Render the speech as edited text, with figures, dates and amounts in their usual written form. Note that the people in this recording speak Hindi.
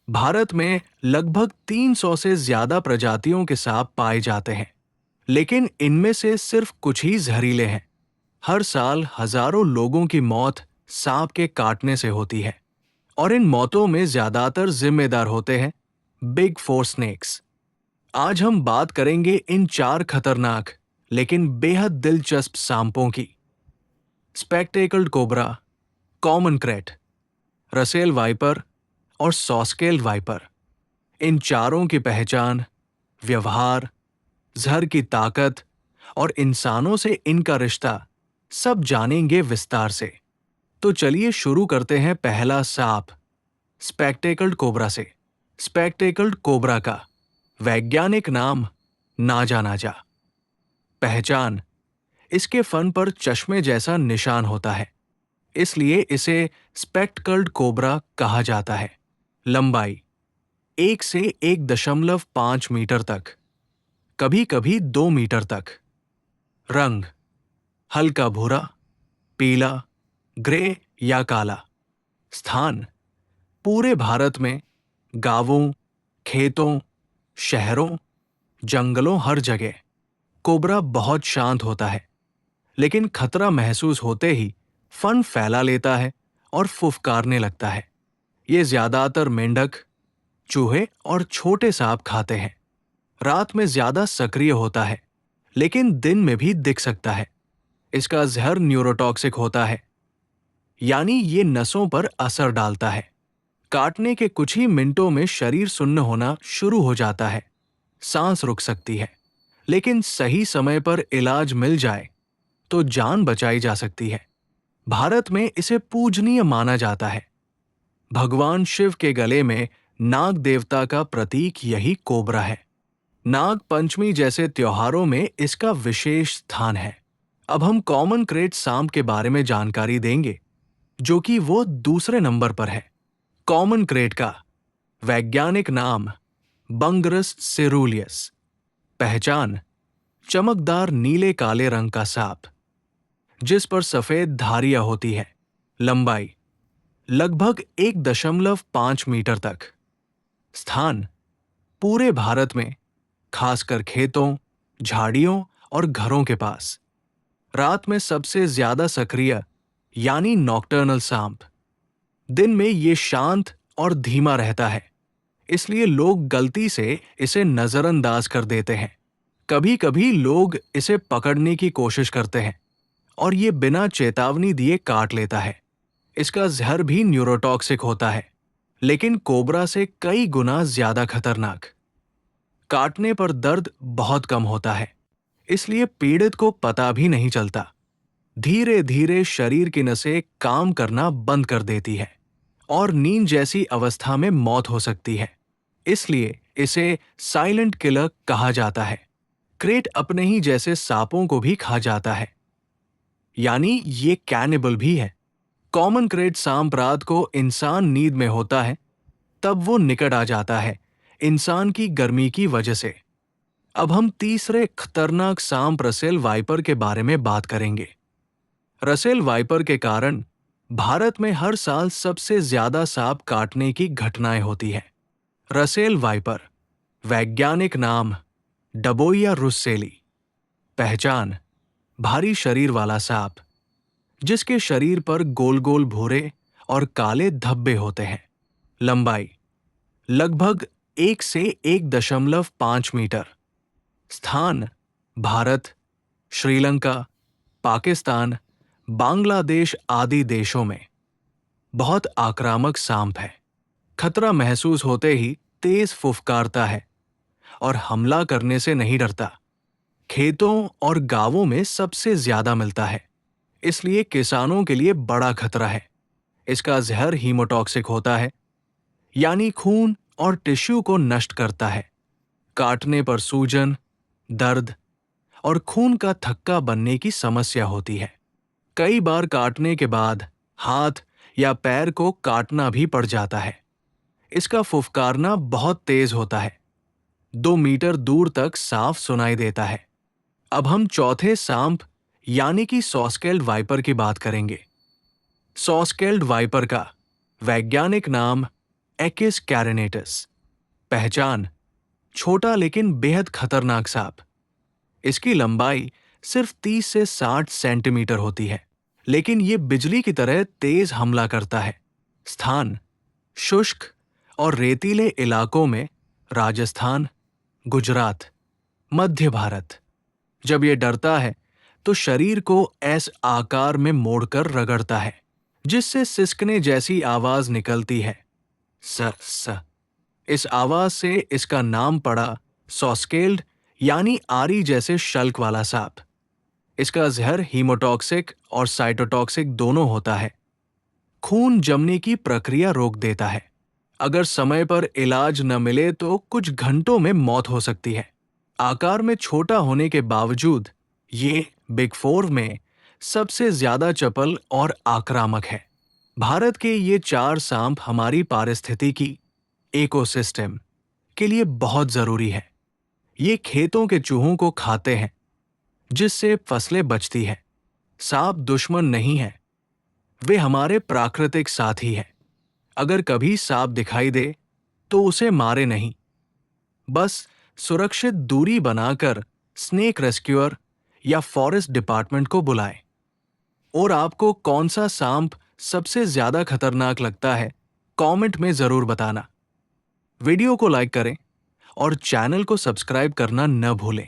भारत में लगभग 300 से ज्यादा प्रजातियों के सांप पाए जाते हैं, लेकिन इनमें से सिर्फ कुछ ही जहरीले हैं। हर साल हजारों लोगों की मौत सांप के काटने से होती है, और इन मौतों में ज्यादातर जिम्मेदार होते हैं बिग फोर स्नेक्स। आज हम बात करेंगे इन चार खतरनाक लेकिन बेहद दिलचस्प सांपों की। Spectacled cobra, common crate, Russell viper और सॉस्केल वाइपर। इन चारों की पहचान, व्यवहार, जहर की ताकत और इंसानों से इनका रिश्ता सब जानेंगे विस्तार से। तो चलिए शुरू करते हैं पहला सांप, स्पेक्टेकल्ड कोबरा से। स्पेक्टेकल्ड कोबरा का वैज्ञानिक नाम नाजा नाजा। पहचान, इसके फन पर चश्मे जैसा निशान होता है, इसलिए इसे स्पेक्टकल्ड कोबरा कहा जाता है। लंबाई 1 से 1.5 मीटर तक, कभी कभी 2 मीटर तक। रंग हल्का भूरा, पीला, ग्रे या काला। स्थान पूरे भारत में, गांवों, खेतों, शहरों, जंगलों, हर जगह। कोबरा बहुत शांत होता है, लेकिन खतरा महसूस होते ही फन फैला लेता है और फुफकारने लगता है। ये ज्यादातर मेंढक, चूहे और छोटे सांप खाते हैं। रात में ज्यादा सक्रिय होता है, लेकिन दिन में भी दिख सकता है। इसका जहर न्यूरोटॉक्सिक होता है, यानी ये नसों पर असर डालता है। काटने के कुछ ही मिनटों में शरीर सुन्न होना शुरू हो जाता है, सांस रुक सकती है, लेकिन सही समय पर इलाज मिल जाए तो जान बचाई जा सकती है। भारत में इसे पूजनीय माना जाता है। भगवान शिव के गले में नाग देवता का प्रतीक यही कोबरा है। नाग पंचमी जैसे त्योहारों में इसका विशेष स्थान है। अब हम कॉमन क्रेट सांप के बारे में जानकारी देंगे, जो कि वो दूसरे नंबर पर है। कॉमन क्रेट का वैज्ञानिक नाम बंगरस सेरूलियस। पहचान, चमकदार नीले काले रंग का सांप, जिस पर सफेद धारियां होती है। लंबाई लगभग 1.5 मीटर तक। स्थान पूरे भारत में, खासकर खेतों, झाड़ियों और घरों के पास। रात में सबसे ज्यादा सक्रिय, यानी नॉकटर्नल सांप। दिन में ये शांत और धीमा रहता है, इसलिए लोग गलती से इसे नजरअंदाज कर देते हैं। कभी कभी लोग इसे पकड़ने की कोशिश करते हैं, और ये बिना चेतावनी दिए काट लेता है। इसका जहर भी न्यूरोटॉक्सिक होता है, लेकिन कोबरा से कई गुना ज्यादा खतरनाक। काटने पर दर्द बहुत कम होता है, इसलिए पीड़ित को पता भी नहीं चलता। धीरे धीरे शरीर की नसें काम करना बंद कर देती है, और नींद जैसी अवस्था में मौत हो सकती है। इसलिए इसे साइलेंट किलर कहा जाता है। क्रेट अपने ही जैसे सांपों को भी खा जाता है, यानी ये कैनिबल भी है। कॉमन क्रेट सांप रात को इंसान नींद में होता है, तब वो निकट आ जाता है इंसान की गर्मी की वजह से। अब हम तीसरे खतरनाक सांप रसेल वाइपर के बारे में बात करेंगे। रसेल वाइपर के कारण भारत में हर साल सबसे ज्यादा सांप काटने की घटनाएं होती हैं। रसेल वाइपर, वैज्ञानिक नाम डबोइया रुस्सेली। पहचान, भारी शरीर वाला सांप, जिसके शरीर पर गोल गोल भूरे और काले धब्बे होते हैं। लंबाई लगभग 1 से 1.5 मीटर। स्थान भारत, श्रीलंका, पाकिस्तान, बांग्लादेश आदि देशों में। बहुत आक्रामक सांप है। खतरा महसूस होते ही तेज फुफकारता है और हमला करने से नहीं डरता। खेतों और गांवों में सबसे ज्यादा मिलता है, इसलिए किसानों के लिए बड़ा खतरा है। इसका जहर हीमोटॉक्सिक होता है, यानी खून और टिश्यू को नष्ट करता है। काटने पर सूजन, दर्द और खून का थक्का बनने की समस्या होती है। कई बार काटने के बाद हाथ या पैर को काटना भी पड़ जाता है। इसका फुफकारना बहुत तेज होता है, 2 मीटर दूर तक साफ सुनाई देता है। अब हम चौथे सांप यानी कि सॉस्केल्ड वाइपर की बात करेंगे। सॉस्केल्ड वाइपर का वैज्ञानिक नाम एकिस कैरिनेटस। पहचान: छोटा लेकिन बेहद खतरनाक सांप। इसकी लंबाई सिर्फ 30 से 60 सेंटीमीटर होती है, लेकिन ये बिजली की तरह तेज हमला करता है। स्थान: शुष्क और रेतीले इलाकों में राजस्थान, गुजरात, मध्य भारत। जब ये डरता है तो शरीर को एस आकार में मोड़कर रगड़ता है, जिससे सिसकने जैसी आवाज निकलती है, स स। इस आवाज से इसका नाम पड़ा सॉस्केल्ड, यानी आरी जैसे शल्क वाला सांप। इसका जहर हीमोटॉक्सिक और साइटोटॉक्सिक दोनों होता है। खून जमने की प्रक्रिया रोक देता है। अगर समय पर इलाज न मिले तो कुछ घंटों में मौत हो सकती है। आकार में छोटा होने के बावजूद ये बिग फोर में सबसे ज्यादा चपल और आक्रामक है। भारत के ये 4 सांप हमारी पारिस्थितिकी इकोसिस्टम के लिए बहुत जरूरी है। ये खेतों के चूहों को खाते हैं, जिससे फसलें बचती हैं। सांप दुश्मन नहीं है, वे हमारे प्राकृतिक साथी हैं। अगर कभी सांप दिखाई दे तो उसे मारे नहीं, बस सुरक्षित दूरी बनाकर स्नेक रेस्क्यूअर या फॉरेस्ट डिपार्टमेंट को बुलाएं। और आपको कौन सा सांप सबसे ज्यादा खतरनाक लगता है, कमेंट में जरूर बताना। वीडियो को लाइक करें और चैनल को सब्सक्राइब करना न भूलें।